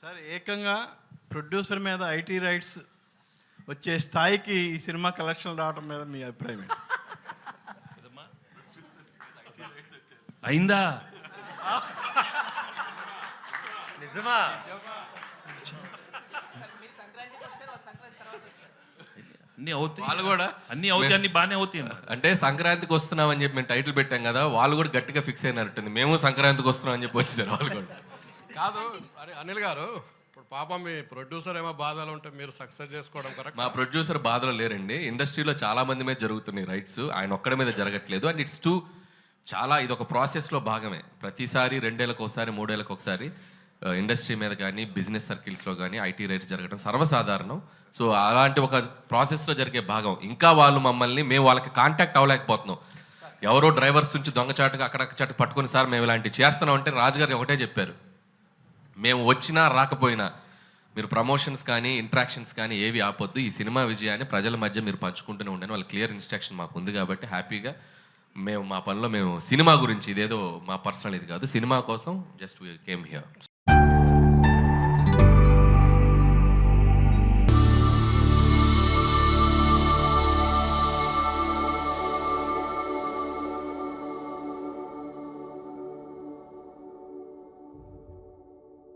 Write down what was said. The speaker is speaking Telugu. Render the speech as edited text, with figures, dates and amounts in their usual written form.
సార్ ఏకంగా ప్రొడ్యూసర్ మీద ఐటీ రైట్స్ వచ్చే స్థాయికి ఈ సినిమా కలెక్షన్ రావడం మీద మీ అభిప్రాయం ఏంటి? అయిందా? నిజమా? అన్నీ అవుతాయి, వాళ్ళు కూడా అన్నీ అవుతాయి, అన్నీ బాగానే అవుతాయి. అంటే సంక్రాంతికి వస్తున్నాం అని చెప్పి మేము టైటిల్ పెట్టాం కదా, వాళ్ళు కూడా గట్టిగా ఫిక్స్ అయినట్టుంది. మేము సంక్రాంతికి వస్తున్నాం అని చెప్పి వచ్చేసారు వాళ్ళు కూడా. కాదు అనిల్ గారు, ఇప్పుడు పాపం మీ ప్రొడ్యూసర్ ఏమో బాధలు ఉంటే మీరు సక్సెస్ చేసుకోవడం కరెక్ట్. మా ప్రొడ్యూసర్ బాధలో లేరండి. ఇండస్ట్రీలో చాలా మంది మీద జరుగుతున్నాయి రైట్స్, ఆయన ఒక్కడి మీద జరగట్లేదు. అండ్ ఇట్స్ టూ చాలా ఇది ఒక ప్రాసెస్లో భాగమే. ప్రతిసారి 2 ఏళ్ళకి ఒకసారి 3 ఏళ్ళకి ఒకసారి ఇండస్ట్రీ మీద కానీ బిజినెస్ సర్కిల్స్లో కానీ ఐటీ రైట్స్ జరగడం సర్వసాధారణం. సో అలాంటి ఒక ప్రాసెస్లో జరిగే భాగం. ఇంకా వాళ్ళు మమ్మల్ని, మేము వాళ్ళకి కాంటాక్ట్ అవ్వలేకపోతున్నాం. ఎవరో డ్రైవర్స్ నుంచి దొంగచాటుగా అక్కడక్కడ పట్టుకుని సార్ మేము ఇలాంటివి చేస్తున్నాం అంటే రాజుగారు ఒకటే చెప్పారు, మేము వచ్చినా రాకపోయినా మీరు ప్రమోషన్స్ కానీ ఇంట్రాక్షన్స్ కానీ ఏవి ఆపొద్దు, ఈ సినిమా విజయాన్ని ప్రజల మధ్య మీరు పంచుకుంటూనే ఉండని వాళ్ళ క్లియర్ ఇన్స్ట్రక్షన్ మాకు ఉంది. కాబట్టి హ్యాపీగా మేము మా పనిలో మేము సినిమా గురించి, ఇదేదో మా పర్సనల్ ఇది కాదు, సినిమా కోసం జస్ట్ వీ కేమ్ హియర్.